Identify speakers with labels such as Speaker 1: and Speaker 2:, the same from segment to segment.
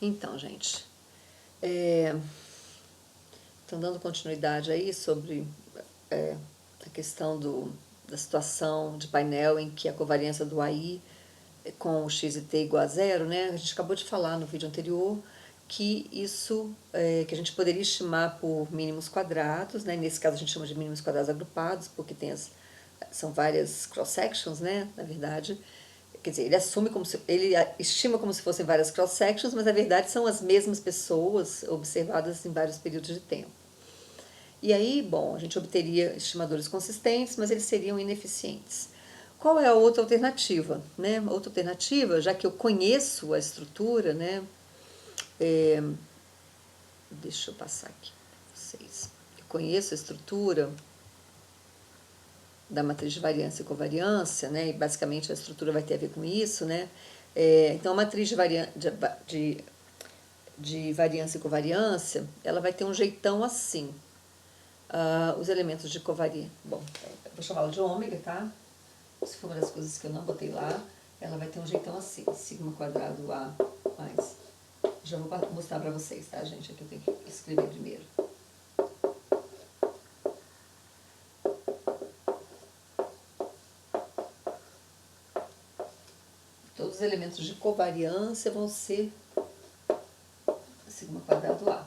Speaker 1: Então, gente, estão dando continuidade aí sobre a questão da situação de painel em que a covariância do AI com x e t igual a zero, né? A gente acabou de falar no vídeo anterior que isso, que a gente poderia estimar por mínimos quadrados, né? Nesse caso a gente chama de mínimos quadrados agrupados, porque são várias cross-sections, né? Na verdade, quer dizer, ele estima como se fossem várias cross-sections, mas na verdade são as mesmas pessoas observadas em vários períodos de tempo. E aí, bom, a gente obteria estimadores consistentes, mas eles seriam ineficientes. Qual é a outra alternativa? Né? Outra alternativa, já que eu conheço a estrutura, né? Deixa eu passar aqui para vocês. Eu conheço a estrutura da matriz de variância e covariância, né? E basicamente a estrutura vai ter a ver com isso, né? Então a matriz de variância e covariância, ela vai ter um jeitão assim. Os elementos de covariância, bom, eu vou chamá-la de ômega, tá? Se for uma das coisas que eu não botei lá, ela vai ter um jeitão assim, sigma quadrado A mais. Já vou mostrar pra vocês, tá, gente? Aqui eu tenho que escrever primeiro. Todos os elementos de covariância vão ser sigma quadrado A.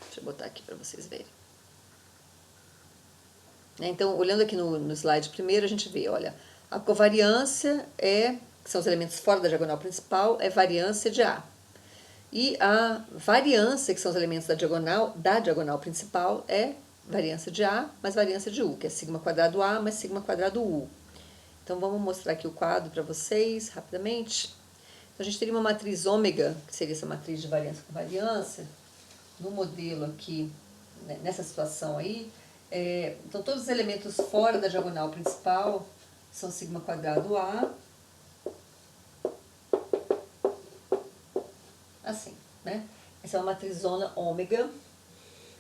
Speaker 1: Deixa eu botar aqui para vocês verem. Então, olhando aqui no slide primeiro, a gente vê, olha, a covariância que são os elementos fora da diagonal principal, é variância de A. E a variância, que são os elementos da diagonal principal, é variância de A mais variância de U, que é sigma quadrado A mais sigma quadrado U. Então, vamos mostrar aqui o quadro para vocês, rapidamente. Então, a gente teria uma matriz ômega, que seria essa matriz de variância com variância, no modelo aqui, né, nessa situação aí. Então, todos os elementos fora da diagonal principal são sigma quadrado A. Assim, né? Essa é uma matrizona ômega.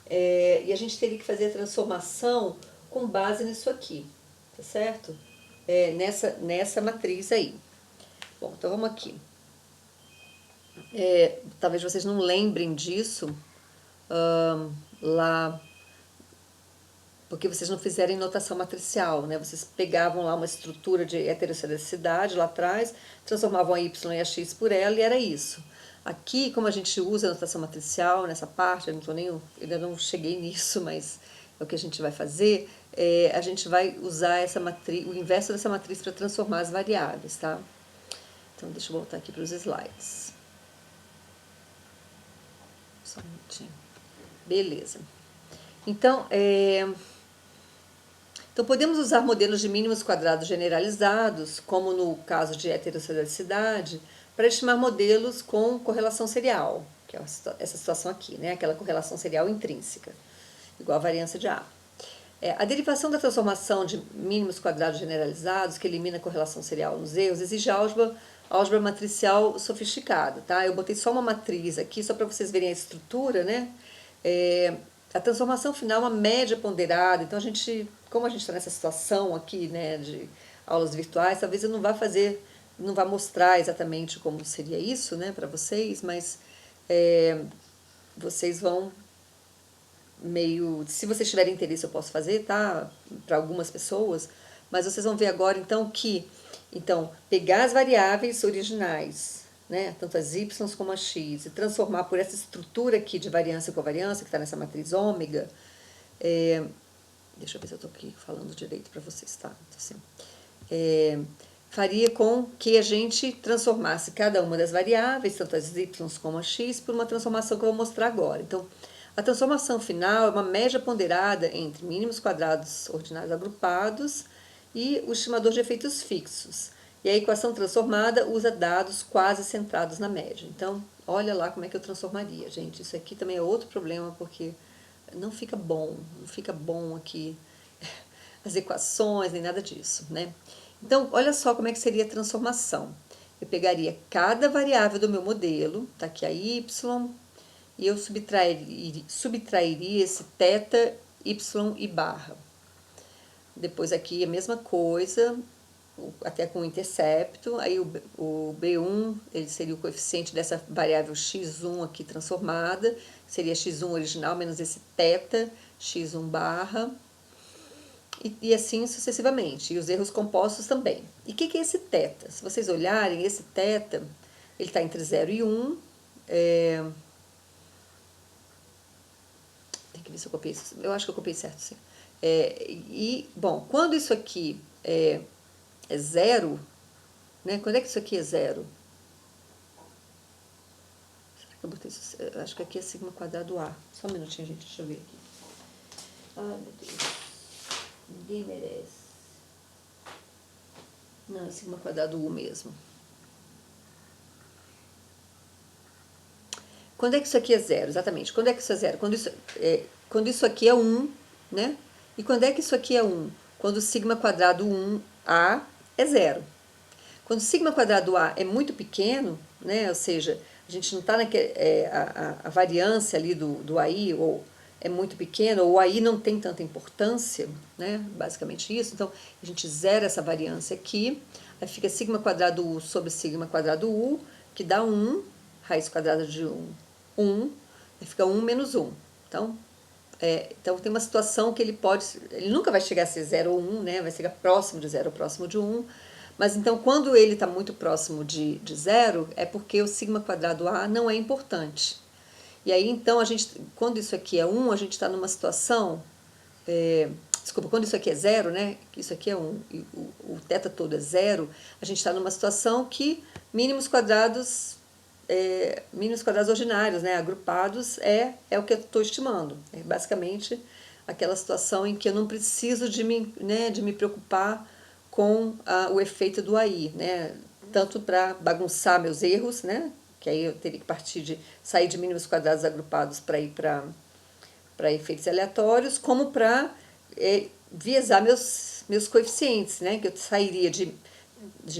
Speaker 1: E a gente teria que fazer a transformação com base nisso aqui, tá certo? Nessa matriz aí. Bom, então vamos aqui. Talvez vocês não lembrem disso lá, porque vocês não fizeram notação matricial, né? Vocês pegavam lá uma estrutura de heterossedacidade lá atrás, transformavam a y e a x por ela e era isso. Aqui, como a gente usa a notação matricial nessa parte, eu ainda não cheguei nisso, mas é o que a gente vai fazer, a gente vai usar essa matriz, o inverso dessa matriz para transformar as variáveis, tá? Então, deixa eu voltar aqui para os slides. Só um minutinho. Beleza. Então, podemos usar modelos de mínimos quadrados generalizados, como no caso de heterossedacidade, para estimar modelos com correlação serial, que é essa situação aqui, né? Aquela correlação serial intrínseca, igual a variância de A. A derivação da transformação de mínimos quadrados generalizados, que elimina a correlação serial nos erros, exige álgebra matricial sofisticada, tá? Eu botei só uma matriz aqui, só para vocês verem a estrutura, né? A transformação final é uma média ponderada, então como a gente está nessa situação aqui, né, de aulas virtuais, talvez eu não vá mostrar exatamente como seria isso, né, para vocês, mas vocês vão se vocês tiverem interesse eu posso fazer, tá, para algumas pessoas, mas vocês vão ver agora então pegar as variáveis originais, né, tanto as y como as x, e transformar por essa estrutura aqui de variância e covariância, que está nessa matriz ômega. Deixa eu ver se eu estou aqui falando direito para vocês, tá? Assim, faria com que a gente transformasse cada uma das variáveis, tanto as y como as x, por uma transformação que eu vou mostrar agora. Então, a transformação final é uma média ponderada entre mínimos quadrados ordinários agrupados e o estimador de efeitos fixos. E a equação transformada usa dados quase centrados na média. Então, olha lá como é que eu transformaria, gente. Isso aqui também é outro problema, porque não fica bom aqui as equações, nem nada disso, né? Então, olha só como é que seria a transformação. Eu pegaria cada variável do meu modelo, tá aqui a y, e eu subtrairia esse θ, y e barra. Depois aqui a mesma coisa, até com o intercepto, aí o B1 ele seria o coeficiente dessa variável x1 aqui transformada, seria x1 original menos esse θ, x1 barra, e assim sucessivamente, e os erros compostos também. E o que é esse θ? Se vocês olharem, esse θ, ele está entre 0 e 1, tem que ver se eu copiei isso, eu acho que eu copiei certo, sim. Bom, quando isso aqui é zero, né? Quando é que isso aqui é zero? Será que eu botei isso? Eu acho que aqui é sigma quadrado A. Só um minutinho, gente, deixa eu ver aqui. Ai, meu Deus. Ninguém merece. Não, é sigma quadrado U mesmo. Quando é que isso aqui é zero? Exatamente. Quando é que isso é zero? Quando isso aqui é 1, né? E quando é que isso aqui é 1? Quando o sigma quadrado 1A é zero. Quando o sigma quadrado A é muito pequeno, né? Ou seja, a gente não está naquele. A variância ali do AI ou é muito pequena, ou o AI não tem tanta importância, né? Basicamente isso. Então, a gente zera essa variância aqui, aí fica sigma quadrado U sobre sigma quadrado U, que dá 1, raiz quadrada de 1, aí fica 1 menos 1. Então tem uma situação que ele nunca vai chegar a ser 0 ou 1, né? Vai chegar próximo de 0 ou próximo de 1. Mas então quando ele está muito próximo de 0, é porque o sigma quadrado A não é importante. E aí então quando isso aqui é 1, a gente está numa situação, desculpa, quando isso aqui é 0, né? Isso aqui é 1 e o θ todo é 0, a gente está numa situação que mínimos quadrados ordinários, né, agrupados, é o que eu estou estimando. É basicamente aquela situação em que eu não preciso de me preocupar com o efeito do AI, né, tanto para bagunçar meus erros, né, que aí eu teria que sair de mínimos quadrados agrupados para ir para efeitos aleatórios, como para viesar meus coeficientes, né, que eu sairia de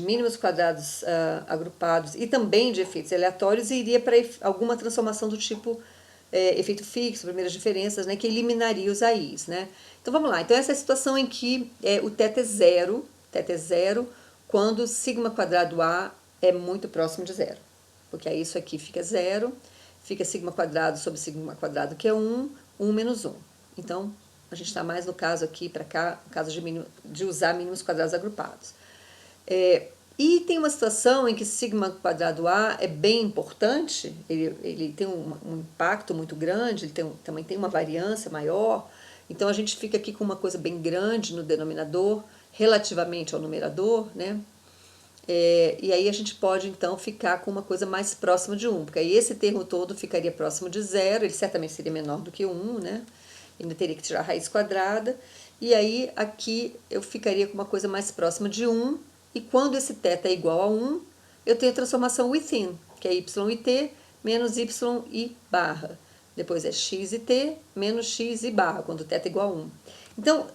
Speaker 1: mínimos quadrados agrupados e também de efeitos aleatórios e iria para alguma transformação do tipo efeito fixo, primeiras diferenças, né, que eliminaria os AIs. Né? Então vamos lá, então essa é a situação em que o θ é zero quando sigma quadrado A é muito próximo de zero, porque aí isso aqui fica zero, fica sigma quadrado sobre sigma quadrado que é 1, 1 menos 1. Então a gente está mais no caso aqui para cá, no caso de usar mínimos quadrados agrupados. E tem uma situação em que sigma quadrado A é bem importante, ele tem um impacto muito grande, também tem uma variância maior, então a gente fica aqui com uma coisa bem grande no denominador, relativamente ao numerador, né? E aí a gente pode então ficar com uma coisa mais próxima de 1, porque aí esse termo todo ficaria próximo de 0, ele certamente seria menor do que 1, né? Ainda teria que tirar a raiz quadrada, e aí aqui eu ficaria com uma coisa mais próxima de 1, e quando esse θ é igual a 1, eu tenho a transformação within, que é y e t menos y e barra. Depois é x e t menos x e barra, quando o θ é igual a 1. Então,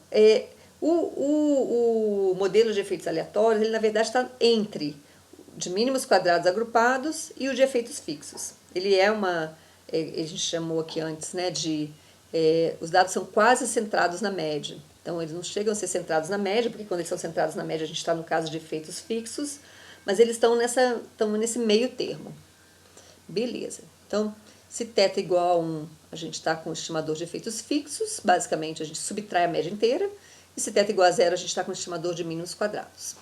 Speaker 1: o modelo de efeitos aleatórios, ele na verdade está entre de mínimos quadrados agrupados e o de efeitos fixos. Ele a gente chamou aqui antes, né, os dados são quase centrados na média. Então, eles não chegam a ser centrados na média, porque quando eles são centrados na média, a gente está no caso de efeitos fixos, mas eles estão nesse meio termo. Beleza. Então, se θ é igual a 1, a gente está com o estimador de efeitos fixos, basicamente a gente subtrai a média inteira, e se θ é igual a 0, a gente está com o estimador de mínimos quadrados.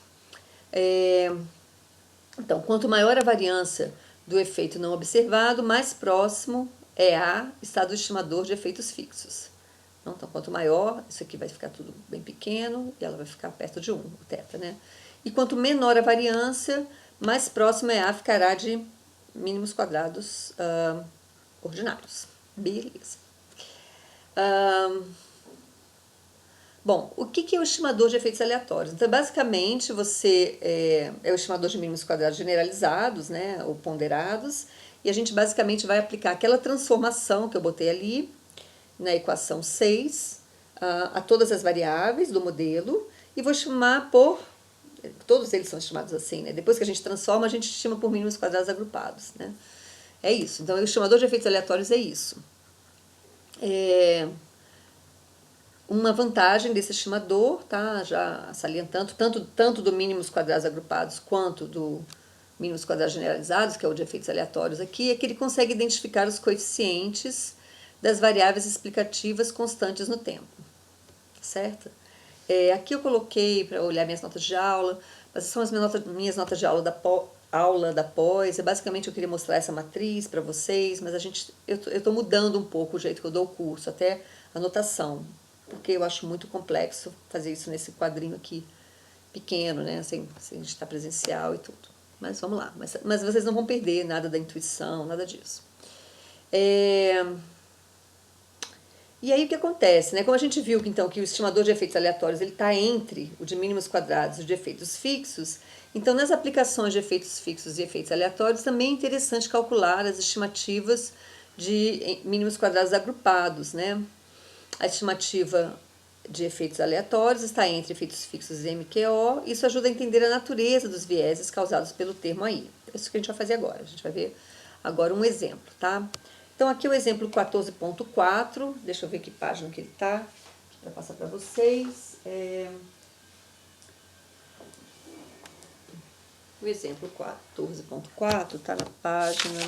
Speaker 1: Então, quanto maior a variância do efeito não observado, mais próximo está do estimador de efeitos fixos. Então, quanto maior, isso aqui vai ficar tudo bem pequeno e ela vai ficar perto de 1, o θ, né? E quanto menor a variância, mais próximo A ficará de mínimos quadrados ordinários. Beleza. Bom, o que é o estimador de efeitos aleatórios? Então, basicamente, você é o estimador de mínimos quadrados generalizados, né, ou ponderados, e a gente basicamente vai aplicar aquela transformação que eu botei ali, na equação 6, a todas as variáveis do modelo, e vou chamar todos eles são estimados assim, né? Depois que a gente transforma, a gente estima por mínimos quadrados agrupados, né? É isso. Então, o estimador de efeitos aleatórios é isso. uma vantagem desse estimador, tá? Já salientando, tanto do mínimos quadrados agrupados quanto do mínimos quadrados generalizados, que é o de efeitos aleatórios aqui, é que ele consegue identificar os coeficientes das variáveis explicativas constantes no tempo, certo? Aqui eu coloquei para olhar minhas notas de aula, mas são as minhas notas de aula da pós. Basicamente eu queria mostrar essa matriz para vocês, mas eu estou mudando um pouco o jeito que eu dou o curso, até a notação, porque eu acho muito complexo fazer isso nesse quadrinho aqui pequeno, né, sem a gente estar presencial e tudo. Mas vamos lá, mas vocês não vão perder nada da intuição, nada disso. E aí o que acontece, né? Como a gente viu que, então, que o estimador de efeitos aleatórios ele está entre o de mínimos quadrados e o de efeitos fixos, então nas aplicações de efeitos fixos e efeitos aleatórios também é interessante calcular as estimativas de mínimos quadrados agrupados, né? A estimativa de efeitos aleatórios está entre efeitos fixos e MQO. Isso ajuda a entender a natureza dos vieses causados pelo termo aí. É isso que a gente vai fazer agora. A gente vai ver agora um exemplo, tá? Então, aqui o exemplo 14.4, deixa eu ver que página que ele está, para passar para vocês. O exemplo 14.4 está na página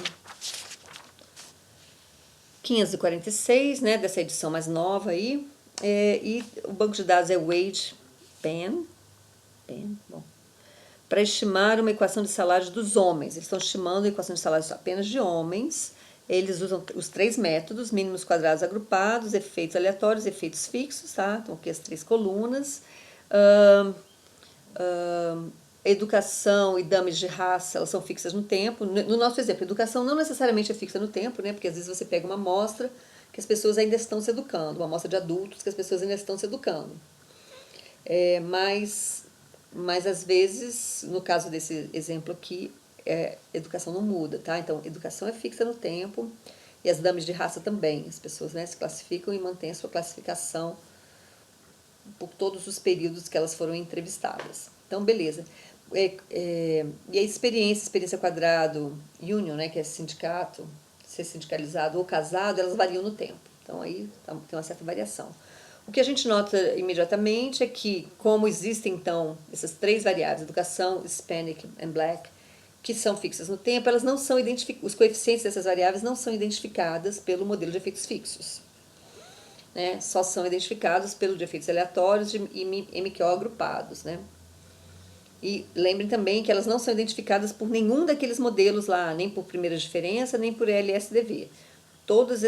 Speaker 1: 546, né, dessa edição mais nova aí. E o banco de dados é Wage Penn, bom, para estimar uma equação de salários dos homens. Eles estão estimando a equação de salários apenas de homens. Eles usam os 3 métodos, mínimos quadrados agrupados, efeitos aleatórios, efeitos fixos, tá? Então aqui as 3 colunas. Educação e dames de raça, elas são fixas no tempo. No nosso exemplo, educação não necessariamente é fixa no tempo, né? Porque às vezes você pega uma amostra que as pessoas ainda estão se educando, uma amostra de adultos que as pessoas ainda estão se educando. Mas às vezes, no caso desse exemplo aqui, educação não muda, tá? Então, educação é fixa no tempo e as dames de raça também. As pessoas, né, se classificam e mantêm a sua classificação por todos os períodos que elas foram entrevistadas. Então, beleza. E a experiência quadrado, union, né, que é sindicato, ser sindicalizado ou casado, elas variam no tempo. Então, aí tem uma certa variação. O que a gente nota imediatamente é que, como existem, então, essas 3 variáveis, educação, Hispanic e Black, que são fixas no tempo, elas não são os coeficientes dessas variáveis não são identificadas pelo modelo de efeitos fixos, né? Só são identificados pelo de efeitos aleatórios e MQO agrupados, né? E lembrem também que elas não são identificadas por nenhum daqueles modelos lá, nem por primeira diferença, nem por LSDV. Todos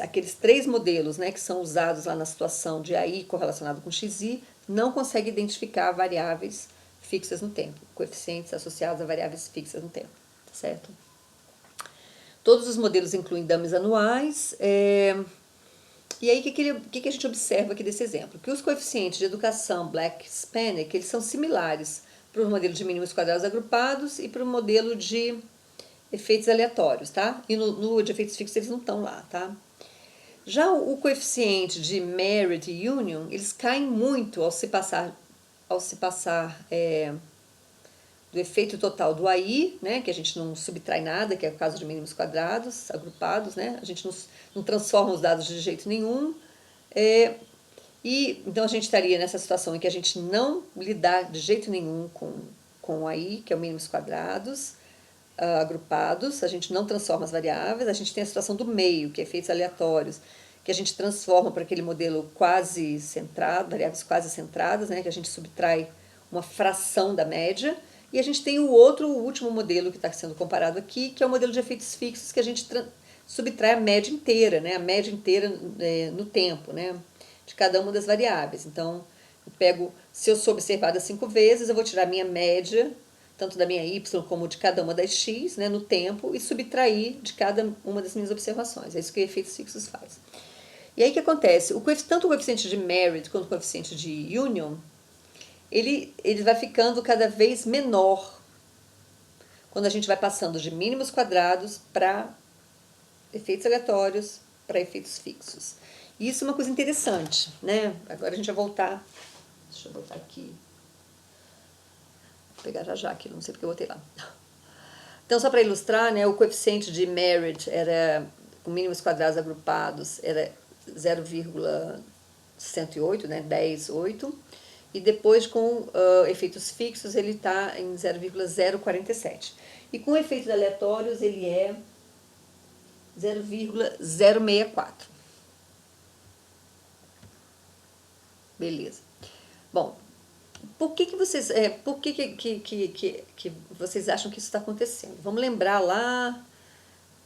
Speaker 1: aqueles 3 modelos, né, que são usados lá na situação de AI correlacionado com XI, não conseguem identificar variáveis fixas no tempo, coeficientes associados a variáveis fixas no tempo, tá certo? Todos os modelos incluem dummies anuais. E aí, o que a gente observa aqui desse exemplo? Que os coeficientes de educação Black Hispanic, eles são similares para o modelo de mínimos quadrados agrupados e para o modelo de efeitos aleatórios, tá? E no de efeitos fixos eles não estão lá, tá? Já o coeficiente de merit e union, eles caem muito ao se passar do efeito total do AI, né, que a gente não subtrai nada, que é o caso de mínimos quadrados agrupados, né, a gente não transforma os dados de jeito nenhum, e então a gente estaria nessa situação em que a gente não lidar de jeito nenhum com o AI, que é o mínimos quadrados agrupados, a gente não transforma as variáveis, a gente tem a situação do meio, que é efeitos aleatórios, que a gente transforma para aquele modelo quase centrado, variáveis quase centradas, né, que a gente subtrai uma fração da média, e a gente tem o último modelo que está sendo comparado aqui, que é o modelo de efeitos fixos, que a gente subtrai a média inteira, né, no tempo, né, de cada uma das variáveis. Então, se eu sou observada 5 vezes, eu vou tirar a minha média, tanto da minha y como de cada uma das x, né, no tempo, e subtrair de cada uma das minhas observações. É isso que efeitos fixos faz. E aí o que acontece? Tanto o coeficiente de merit quanto o coeficiente de union, ele vai ficando cada vez menor quando a gente vai passando de mínimos quadrados para efeitos aleatórios, para efeitos fixos. E isso é uma coisa interessante, né? Agora a gente vai voltar. Deixa eu botar aqui. Vou pegar já aquilo, não sei porque eu botei lá. Então, só para ilustrar, né, o coeficiente de merit era, com mínimos quadrados agrupados, era 0,108, né, 10,8, e depois com efeitos fixos ele está em 0,047. E com efeitos aleatórios ele é 0,064. Beleza. Bom, por que vocês, que vocês acham que isso está acontecendo? Vamos lembrar lá,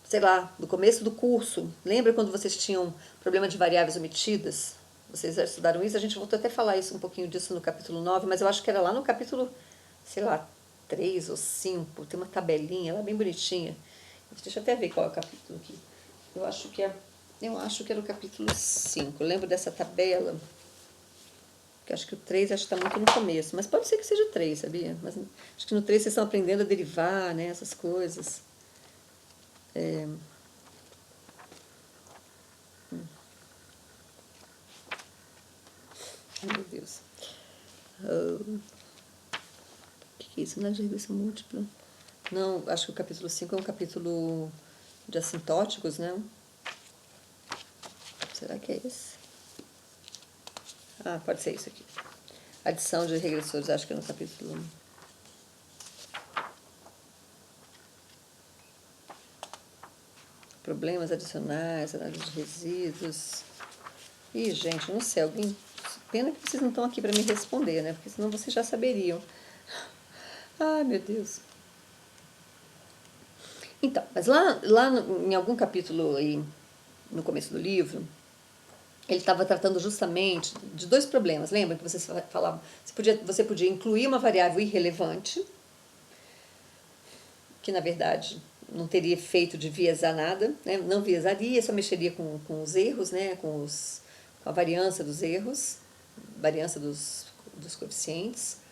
Speaker 1: sei lá, do começo do curso. Lembra quando vocês tinham problema de variáveis omitidas? Vocês já estudaram isso? A gente voltou até a falar isso, um pouquinho disso no capítulo 9, mas eu acho que era lá no capítulo, sei lá, 3 ou 5. Tem uma tabelinha, ela é bem bonitinha. Deixa eu até ver qual é o capítulo aqui. Eu acho que era o capítulo 5. Eu lembro dessa tabela. Porque acho que o 3 está muito no começo. Mas pode ser que seja o 3, sabia? Mas acho que no 3 vocês estão aprendendo a derivar, né? Essas coisas. Ai, meu Deus. O que é isso? Não é de regressão múltipla? Não, acho que o capítulo 5 é um capítulo de assintóticos, né? Será que é esse? Ah, pode ser isso aqui. Adição de regressores, acho que é no capítulo 1. Problemas adicionais, análise de resíduos. Ih, gente, não sei, alguém... Pena que vocês não estão aqui para me responder, né? Porque senão vocês já saberiam. Ai, meu Deus. Então, mas em algum capítulo aí, no começo do livro, ele estava tratando justamente de dois problemas. Lembra que vocês falavam? Você podia incluir uma variável irrelevante, que na verdade não teria efeito de viesar nada, né? Não viesaria, só mexeria com os erros, né? Com a variância dos erros, variância dos coeficientes.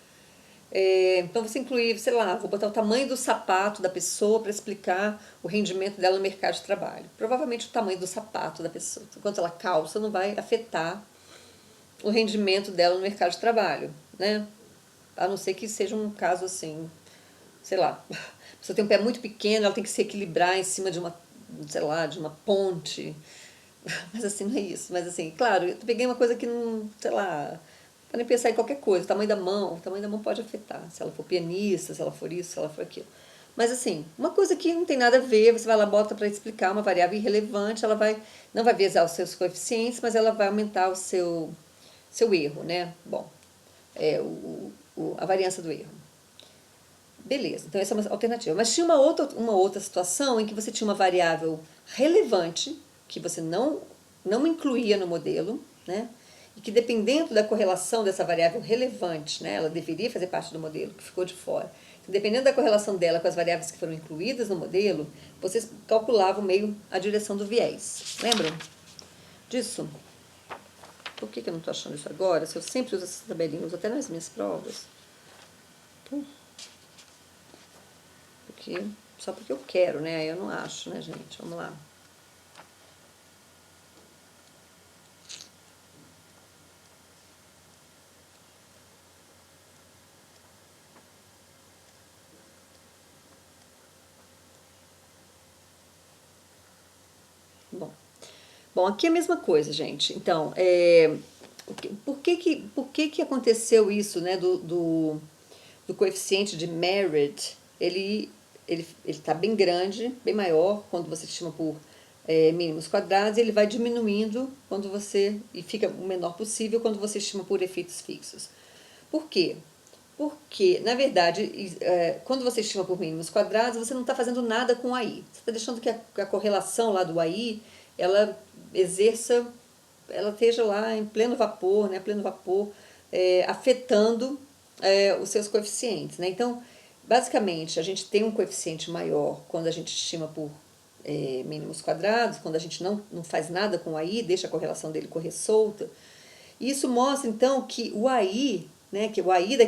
Speaker 1: Então você incluir, sei lá, vou botar o tamanho do sapato da pessoa para explicar o rendimento dela no mercado de trabalho. Provavelmente o tamanho do sapato da pessoa, enquanto ela calça, não vai afetar o rendimento dela no mercado de trabalho, né? A não ser que seja um caso assim, sei lá, a pessoa tem um pé muito pequeno, ela tem que se equilibrar em cima de uma, sei lá, de uma ponte. Mas assim, não é isso. Mas assim, claro, eu peguei uma coisa que não, sei lá, podem pensar em qualquer coisa, o tamanho da mão pode afetar, se ela for pianista, se ela for isso, se ela for aquilo. Mas assim, uma coisa que não tem nada a ver, você vai lá, bota para explicar uma variável irrelevante, ela não vai vezar os seus coeficientes, mas ela vai aumentar o seu erro, né? Bom, a variância do erro. Beleza, então essa é uma alternativa. Mas tinha uma outra situação em que você tinha uma variável relevante, que você não incluía no modelo, né? E que dependendo da correlação dessa variável relevante, né, ela deveria fazer parte do modelo, que ficou de fora. Então, dependendo da correlação dela com as variáveis que foram incluídas no modelo, vocês calculavam meio a direção do viés. Lembram disso? Por que eu não estou achando isso agora? Se eu sempre uso essas tabelinhas, até nas minhas provas. Só porque eu quero, né? Eu não acho, né, gente? Vamos lá. Bom, aqui é a mesma coisa, gente. Então, por que aconteceu isso, né, do coeficiente de Merit? Ele está bem grande, bem maior, quando você estima por mínimos quadrados, e ele vai diminuindo e fica o menor possível quando você estima por efeitos fixos. Por quê? Porque, na verdade, quando você estima por mínimos quadrados, você não está fazendo nada com o AI. Você está deixando que a correlação lá do AI, ela esteja lá em pleno vapor, né, afetando os seus coeficientes, né? Então, basicamente, a gente tem um coeficiente maior quando a gente estima por mínimos quadrados, quando a gente não faz nada com o AI, deixa a correlação dele correr solta. E isso mostra, então, que o AI, né, que o AI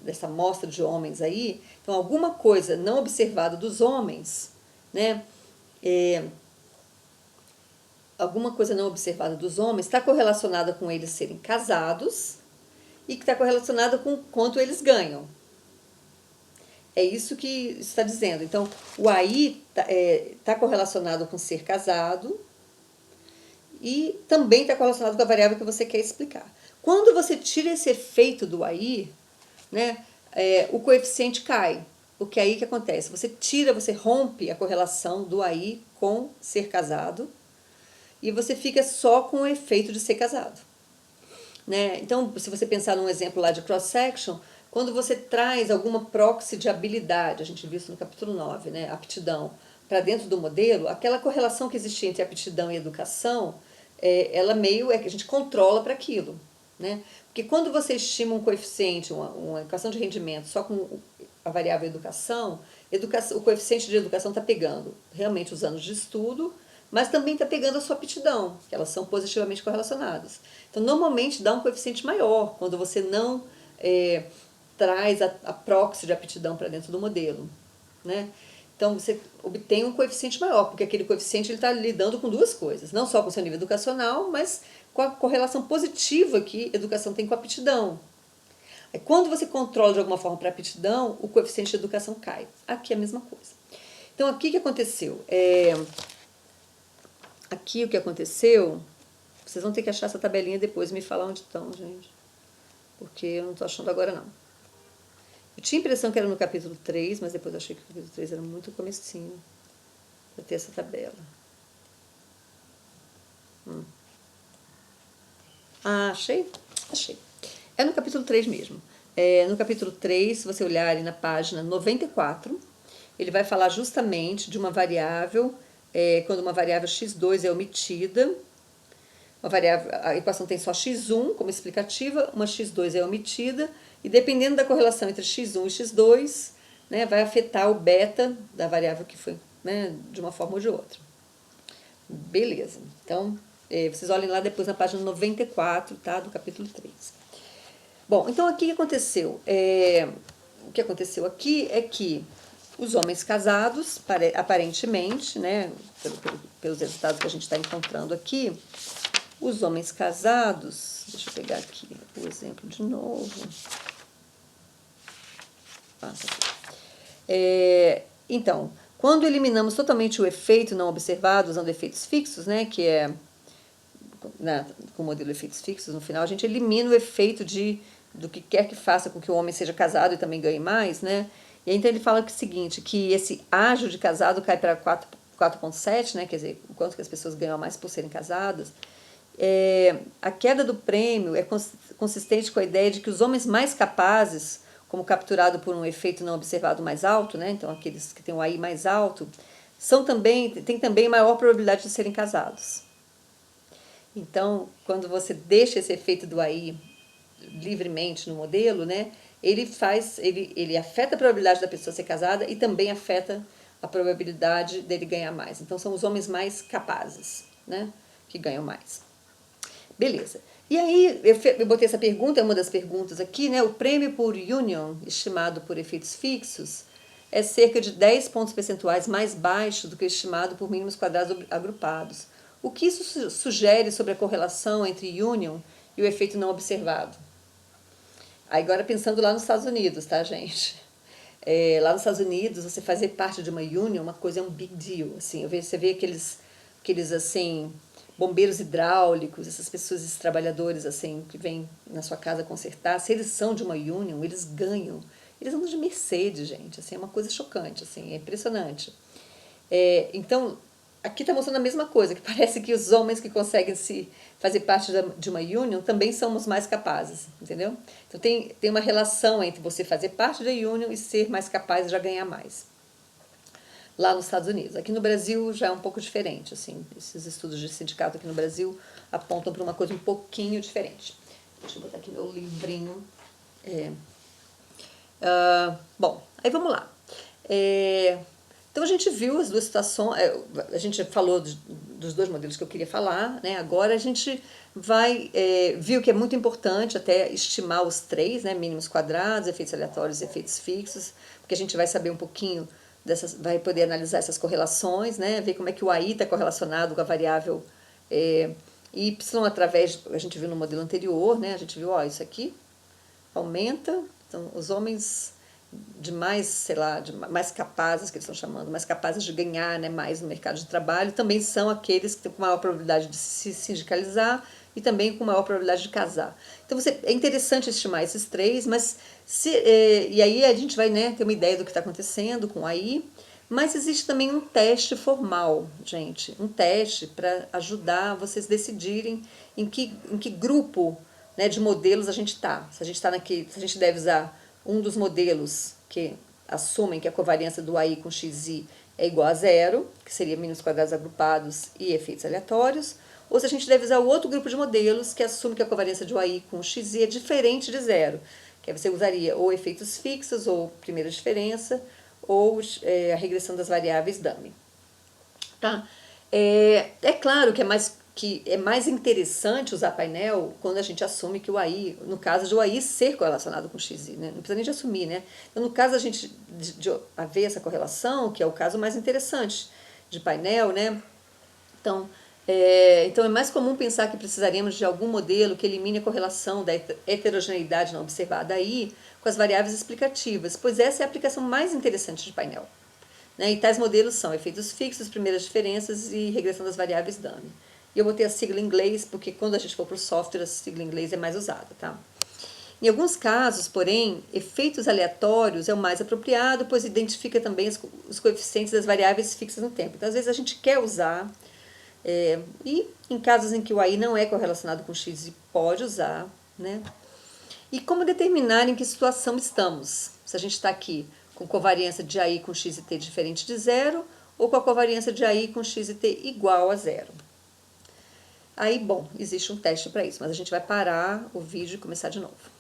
Speaker 1: dessa amostra de homens aí, então alguma coisa não observada dos homens, né, alguma coisa não observada dos homens está correlacionada com eles serem casados e que está correlacionada com quanto eles ganham. É isso que está dizendo. Então, o AI está correlacionado com ser casado e também está correlacionado com a variável que você quer explicar. Quando você tira esse efeito do AI, né, o coeficiente cai. Porque aí que acontece? Você tira, você rompe a correlação do AI com ser casado e você fica só com o efeito de ser casado. Né? Então, se você pensar num exemplo lá de cross-section, quando você traz alguma proxy de habilidade, a gente viu isso no capítulo 9, né, aptidão, para dentro do modelo, aquela correlação que existia entre aptidão e educação, ela meio é que a gente controla para aquilo. Né? Porque quando você estima um coeficiente, uma equação de rendimento só com a variável educação, o coeficiente de educação está pegando realmente os anos de estudo, mas também está pegando a sua aptidão, que elas são positivamente correlacionadas. Então, normalmente dá um coeficiente maior quando você não traz a proxy de aptidão para dentro do modelo. Né? Então, você obtém um coeficiente maior, porque aquele coeficiente está lidando com duas coisas, não só com o seu nível educacional, mas com a correlação positiva que a educação tem com a aptidão. Quando você controla de alguma forma para a aptidão, o coeficiente de educação cai. Aqui é a mesma coisa. Então, aqui o que aconteceu? Aqui o que aconteceu, vocês vão ter que achar essa tabelinha depois e me falar onde estão, gente. Porque eu não estou achando agora, não. Eu tinha a impressão que era no capítulo 3, mas depois eu achei que o capítulo 3 era muito comecinho para ter essa tabela. Ah, achei? Achei. É no capítulo 3 mesmo. No capítulo 3, se você olhar ali na página 94, ele vai falar justamente de uma variável, quando uma variável x2 é omitida, a equação tem só x1 como explicativa, uma x2 é omitida, e dependendo da correlação entre x1 e x2, né, vai afetar o beta da variável que foi, né, de uma forma ou de outra. Beleza. Então, vocês olhem lá depois na página 94, tá, do capítulo 3. Bom, então aqui o que aconteceu? O que aconteceu aqui é que os homens casados, aparentemente, né, pelos resultados que a gente está encontrando aqui, os homens casados, deixa eu pegar aqui o exemplo de novo. Então, quando eliminamos totalmente o efeito não observado usando efeitos fixos, né, que é com o modelo de efeitos fixos, no final a gente elimina o efeito do que quer que faça com que o homem seja casado e também ganhe mais, né? E aí, então ele fala que é o seguinte, que esse ágio de casado cai para 4,7, né? Quer dizer, o quanto que as pessoas ganham mais por serem casadas. A queda do prêmio é consistente com a ideia de que os homens mais capazes, como capturado por um efeito não observado mais alto, né? Então aqueles que têm o AI mais alto, têm também maior probabilidade de serem casados. Então, quando você deixa esse efeito do AI livremente no modelo, né, ele afeta a probabilidade da pessoa ser casada e também afeta a probabilidade dele ganhar mais. Então, são os homens mais capazes, né, que ganham mais. Beleza. E aí, eu botei essa pergunta, é uma das perguntas aqui, né, o prêmio por union, estimado por efeitos fixos, é cerca de 10 pontos percentuais mais baixo do que o estimado por mínimos quadrados agrupados. O que isso sugere sobre a correlação entre union e o efeito não observado? Agora pensando lá nos Estados Unidos, tá, gente? Lá nos Estados Unidos, você fazer parte de uma union, uma coisa é um big deal. Assim, você vê aqueles assim, bombeiros hidráulicos, essas pessoas, esses trabalhadores assim, que vêm na sua casa consertar, se eles são de uma union, eles ganham. Eles andam de Mercedes, gente. Assim, é uma coisa chocante, assim, é impressionante. Então, aqui está mostrando a mesma coisa, que parece que os homens que conseguem se fazer parte de uma union também são os mais capazes, entendeu? Então tem uma relação entre você fazer parte da union e ser mais capaz de já ganhar mais. Lá nos Estados Unidos. Aqui no Brasil já é um pouco diferente, assim, esses estudos de sindicato aqui no Brasil apontam para uma coisa um pouquinho diferente. Deixa eu botar aqui meu livrinho. Bom, aí vamos lá. Então a gente viu as duas situações, a gente falou dos dois modelos que eu queria falar, né? Agora a gente viu que é muito importante até estimar os três, né? Mínimos quadrados, efeitos aleatórios e efeitos fixos, porque a gente vai saber um pouquinho vai poder analisar essas correlações, né? Ver como é que o AI está correlacionado com a variável Y através, a gente viu no modelo anterior, né? A gente viu, ó, isso aqui aumenta, então os homens mais, sei lá, mais capazes, que eles estão chamando, mais capazes de ganhar, né, mais no mercado de trabalho, também são aqueles que têm com maior probabilidade de se sindicalizar e também com maior probabilidade de casar. Então é interessante estimar esses três, mas e aí a gente vai, né, ter uma ideia do que está acontecendo com o AI, mas existe também um teste formal, gente, um teste para ajudar vocês decidirem em que grupo, né, de modelos a gente está. Se a gente está naquele, se a gente deve usar um dos modelos que assumem que a covariância do AI com XI é igual a zero, que seria mínimos quadrados agrupados e efeitos aleatórios, ou se a gente deve usar o outro grupo de modelos que assume que a covariância do AI com XI é diferente de zero, que aí você usaria ou efeitos fixos, ou primeira diferença, ou a regressão das variáveis dummy. Tá? É claro que é mais interessante usar painel quando a gente assume que o AI, no caso de o AI ser correlacionado com o XI, né? Não precisa nem de assumir, né? Então, no caso de haver essa correlação, que é o caso mais interessante de painel, né? Então, então é mais comum pensar que precisaríamos de algum modelo que elimine a correlação da heterogeneidade não observada aí com as variáveis explicativas, pois essa é a aplicação mais interessante de painel. Né? E tais modelos são efeitos fixos, primeiras diferenças e regressão das variáveis dummy. E eu botei a sigla em inglês, porque quando a gente for para o software, a sigla em inglês é mais usada. Tá? Em alguns casos, porém, efeitos aleatórios é o mais apropriado, pois identifica também os coeficientes das variáveis fixas no tempo. Então, às vezes, a gente quer usar, e em casos em que o AI não é correlacionado com X, pode usar. Né? E como determinar em que situação estamos? Se a gente está aqui com covariância de AI com X e T diferente de zero, ou com a covariância de AI com X e T igual a zero. Aí, bom, existe um teste para isso, mas a gente vai parar o vídeo e começar de novo.